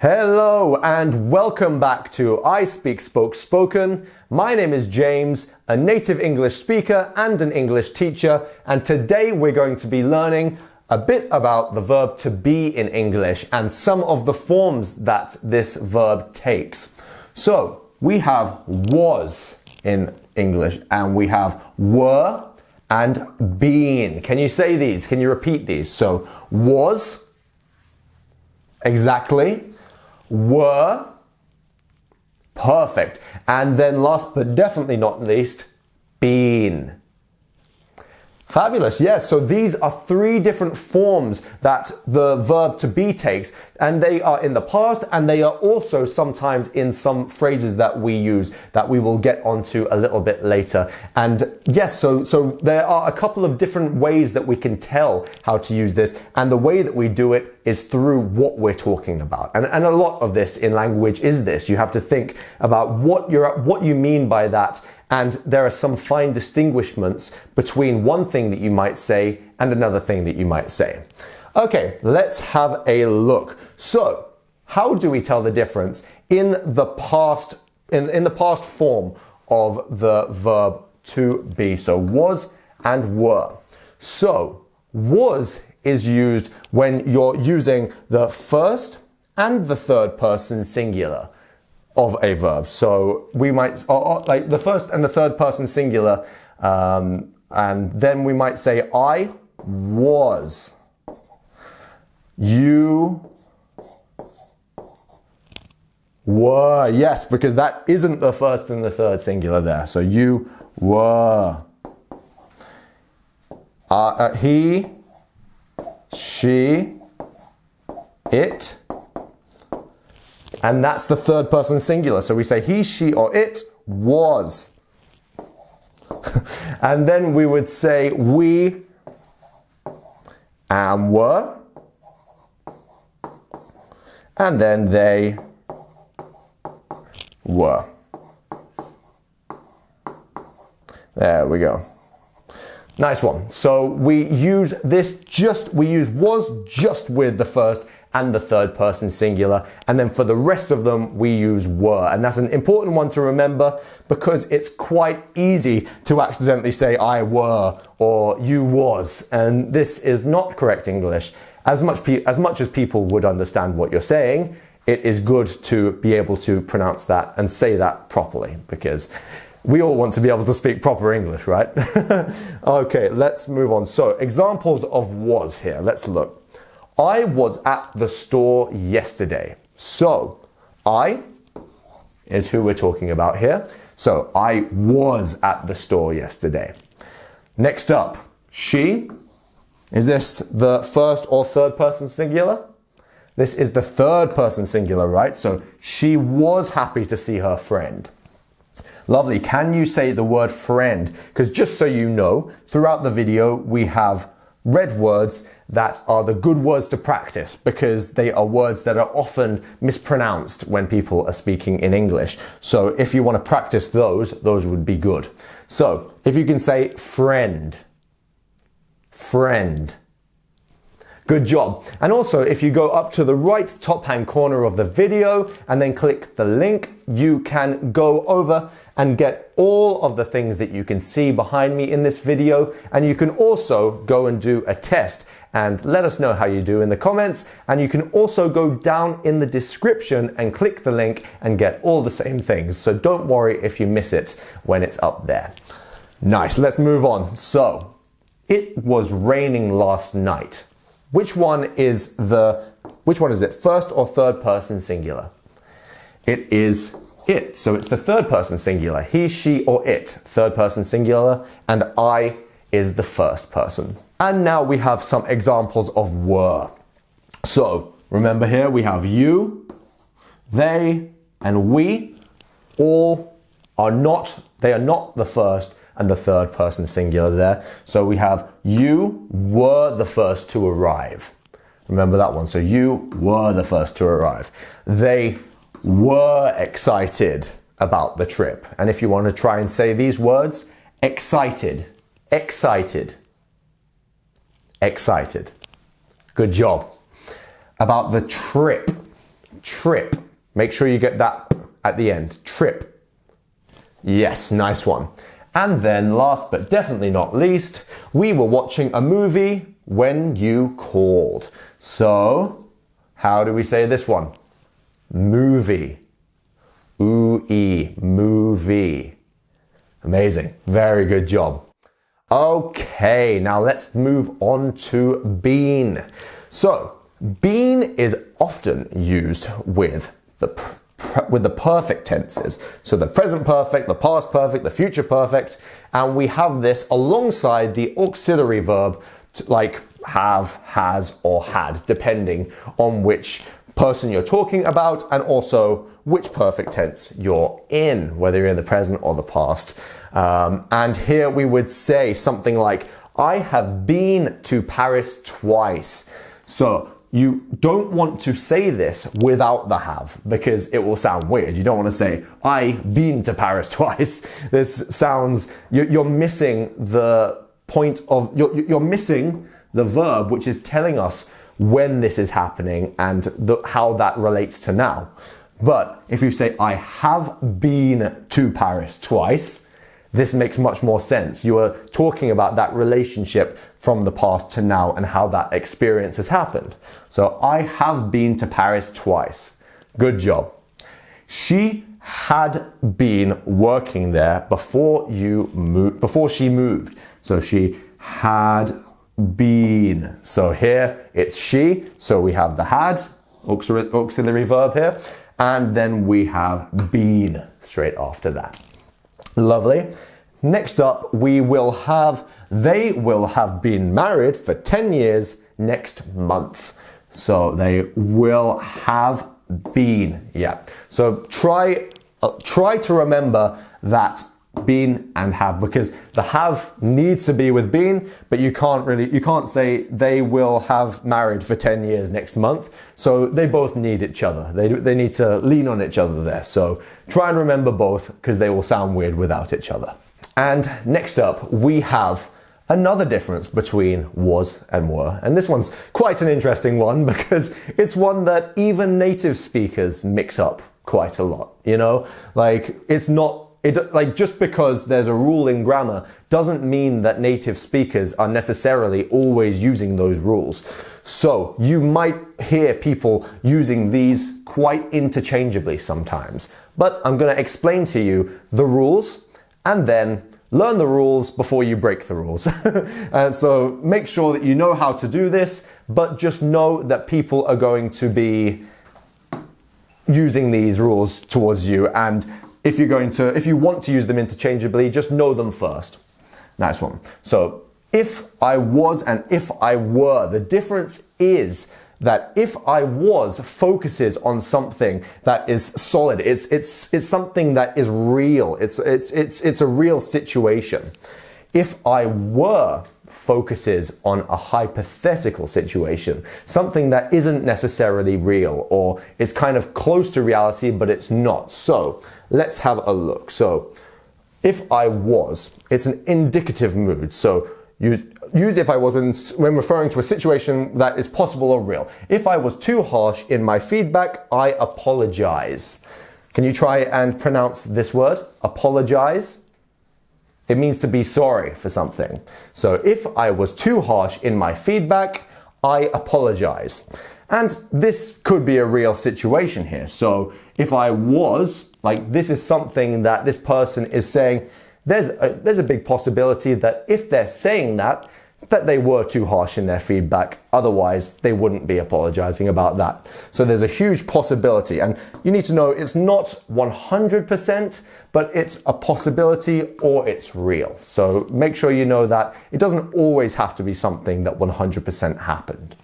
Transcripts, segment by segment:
Hello and welcome back to ISpeakSpokeSpoken. My name is James, a native English speaker and an English teacher, and today we're going to be learning a bit about the verb to be in English and some of the forms that this verb takes. So we have was in English and we have were and been. Can you say these? Can you repeat these? So was, exactly. Were, perfect. And then last but definitely not least, been. Fabulous, yes. So these are three different forms that the verb to be takes, and they are in the past and they are also sometimes in some phrases that we use that we will get onto a little bit later. And yes, so there are a couple of different ways that we can tell how to use this, and the way that we do it is through what we're talking about. And a lot of this in language is this. You have to think about what you mean by that. And there are some fine distinguishments between one thing that you might say and another thing that you might say. Okay, let's have a look. So, how do we tell the difference in the past form of the verb to be? So, was and were. So, was is used when you're using the first and the third person singular of a verb. So we might, like the first and the third person singular, and then we might say, I was. You were. Yes, because that isn't the first and the third singular there. So you were. He, she, it. And that's the third person singular. So we say he, she, or it was. And then we would say we and were. And then they were. There we go. Nice one. So we use was just with the first and the third person singular, and then for the rest of them we use were. And that's an important one to remember because it's quite easy to accidentally say I were or you was, and this is not correct English. As much as people would understand what you're saying, it is good to be able to pronounce that and say that properly, because we all want to be able to speak proper English, right? Okay, let's move on. So examples of was here. Let's look. I was at the store yesterday. So, I is who we're talking about here. So, I was at the store yesterday. Next up, she. Is this the first or third person singular? This is the third person singular, right? So, she was happy to see her friend. Lovely. Can you say the word friend? Because just so you know, throughout the video, we have red words that are the good words to practice because they are words that are often mispronounced when people are speaking in English. So if you want to practice those would be good. So if you can say friend, friend. Good job. And also, if you go up to the right top-hand corner of the video and then click the link, you can go over and get all of the things that you can see behind me in this video. And you can also go and do a test and let us know how you do in the comments. And you can also go down in the description and click the link and get all the same things. So don't worry if you miss it when it's up there. Nice, let's move on. So, it was raining last night. Which one is it? First or third person singular? It is it. So it's the third person singular. He, she, or it. Third person singular. And I is the first person. And now we have some examples of were. So remember here we have you, they, and we. All are not, they are not the first and the third person singular there. So we have you were the first to arrive. Remember that one. So you were the first to arrive. They were excited about the trip. And if you want to try and say these words, excited, excited, excited. Good job. About the trip. trip. Make sure you get that at the end. Trip. Yes, nice one. And then last but definitely not least, we were watching a movie when you called. So, how do we say this one? Movie. Ooh-ee, movie. Amazing. Very good job. Okay, now let's move on to been. So, been is often used with the perfect tenses. So the present perfect, the past perfect, the future perfect, and we have this alongside the auxiliary verb like have, has, or had, depending on which person you're talking about and also which perfect tense you're in, whether you're in the present or the past. And here we would say something like, I have been to Paris twice. So you don't want to say this without the have because it will sound weird. You don't want to say, I've been to Paris twice. This sounds, you're missing the point of, you're missing the verb which is telling us when this is happening and how that relates to now. But if you say, I have been to Paris twice, this makes much more sense. You are talking about that relationship from the past to now and how that experience has happened. So, I have been to Paris twice. Good job. She had been working there before she moved. So, she had been. So, here it's she. So, we have the had, auxiliary verb here. And then we have been straight after that. Lovely. Next up, we will have, they will have been married for 10 years next month. So they will have been. Yeah. So try to remember that been and have, because the have needs to be with been, but you can't say they will have married for 10 years next month. So they both need each other. They need to lean on each other there. So try and remember both because they will sound weird without each other. And next up, we have another difference between was and were. And this one's quite an interesting one because it's one that even native speakers mix up quite a lot, you know? Like, it's not, just because there's a rule in grammar doesn't mean that native speakers are necessarily always using those rules. So you might hear people using these quite interchangeably sometimes. But I'm going to explain to you the rules and then learn the rules before you break the rules. And so make sure that you know how to do this, but just know that people are going to be using these rules towards you, and if you want to use them interchangeably, just know them first. Nice one. So if I was and if I were, the difference is that if I was focuses on something that is solid. It's something that is real. It's a real situation. If I were focuses on a hypothetical situation, something that isn't necessarily real or is kind of close to reality, but it's not. So let's have a look. So if I was, it's an indicative mood. So use if I was when referring to a situation that is possible or real. If I was too harsh in my feedback, I apologize. Can you try and pronounce this word? Apologize. It means to be sorry for something. So if I was too harsh in my feedback, I apologize. And this could be a real situation here. So if I was, like, this is something that this person is saying, there's a big possibility that if they're saying that they were too harsh in their feedback. Otherwise, they wouldn't be apologizing about that. So there's a huge possibility. And you need to know it's not 100%, but it's a possibility or it's real. So make sure you know that it doesn't always have to be something that 100% happened.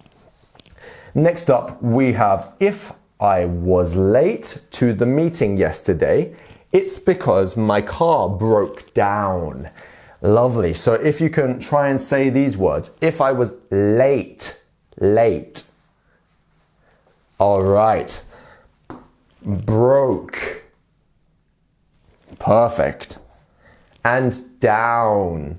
Next up, we have if I was late to the meeting yesterday, it's because my car broke down. Lovely. So if you can try and say these words. If I was late. All right. Broke. Perfect. And down.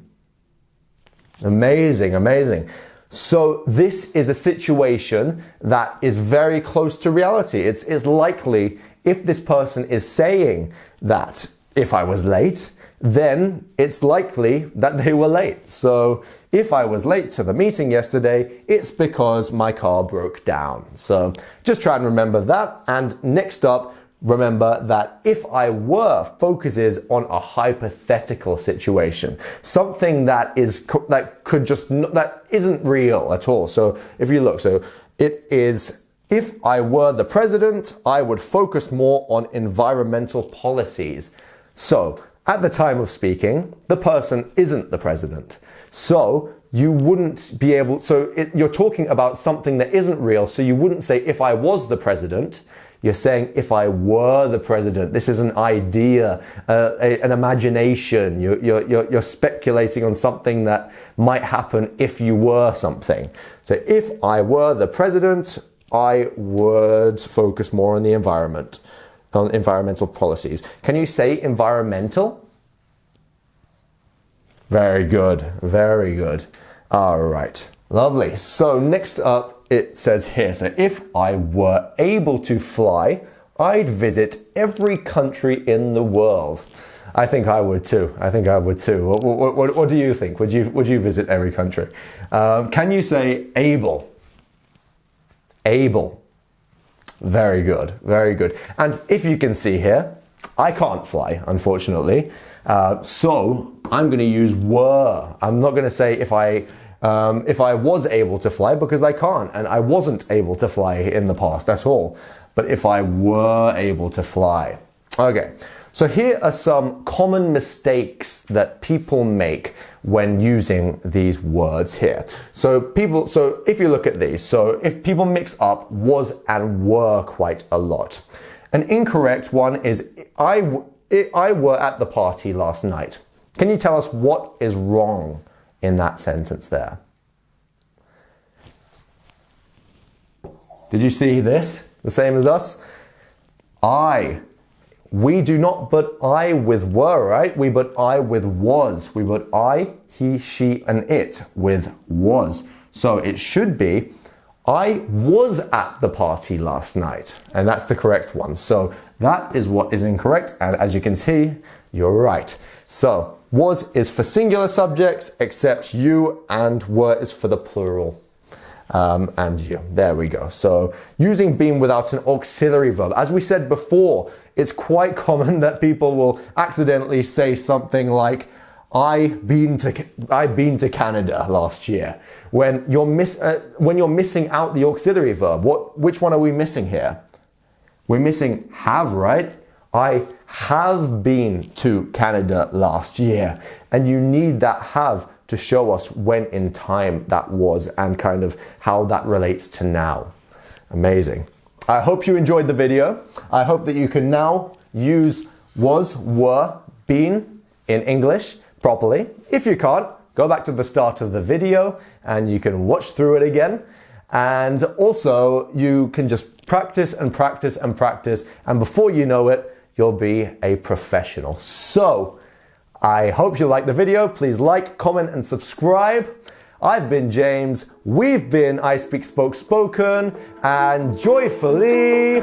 Amazing. So this is a situation that is very close to reality. It's likely if this person is saying that if I was late, then it's likely that they were late. So if I was late to the meeting yesterday, it's because my car broke down. So just try and remember that. And next up, remember that if I were focuses on a hypothetical situation, something that isn't real at all. So if you look, so it is, if I were the president, I would focus more on environmental policies. So at the time of speaking, the person isn't the president. So you wouldn't be able, you're talking about something that isn't real. So you wouldn't say, if I was the president. You're saying, if I were the president. This is an idea, an imagination. You're speculating on something that might happen if you were something. So if I were the president, I would focus more on the environment, on environmental policies. Can you say environmental? Very good, very good. All right, lovely. So next up, it says here, so if I were able to fly, I'd visit every country in the world. I think I would too. I think I would too. What do you think? Would you visit every country? Can you say able? Able. Very good, very good. And if you can see here, I can't fly, unfortunately. So I'm going to use were. I'm not going to say if I was able to fly, because I can't, and I wasn't able to fly in the past at all. But if I were able to fly. Okay, so here are some common mistakes that people make when using these words here. So if you look at these, so if people mix up was and were quite a lot. An incorrect one is I were at the party last night. Can you tell us what is wrong in that sentence there? Did you see this? The same as us? We do not but I with were, right? We but I with was. We but I, he, she, and it with was. So it should be, I was at the party last night. And that's the correct one. So that is what is incorrect. And as you can see, you're right. So was is for singular subjects, except you, and were is for the plural. And you. There we go. So using been without an auxiliary verb. As we said before, it's quite common that people will accidentally say something like, I've been to Canada last year. When you're missing out the auxiliary verb, which one are we missing here? We're missing have, right? I have been to Canada last year. And you need that have to show us when in time that was and kind of how that relates to now. Amazing. I hope you enjoyed the video. I hope that you can now use was, were, been in English properly. If you can't, go back to the start of the video and you can watch through it again. And also you can just practice and practice and practice. And before you know it, you'll be a professional. So I hope you liked the video. Please like, comment, and subscribe. I've been James. We've been ISpeakSpokeSpoken, and joyfully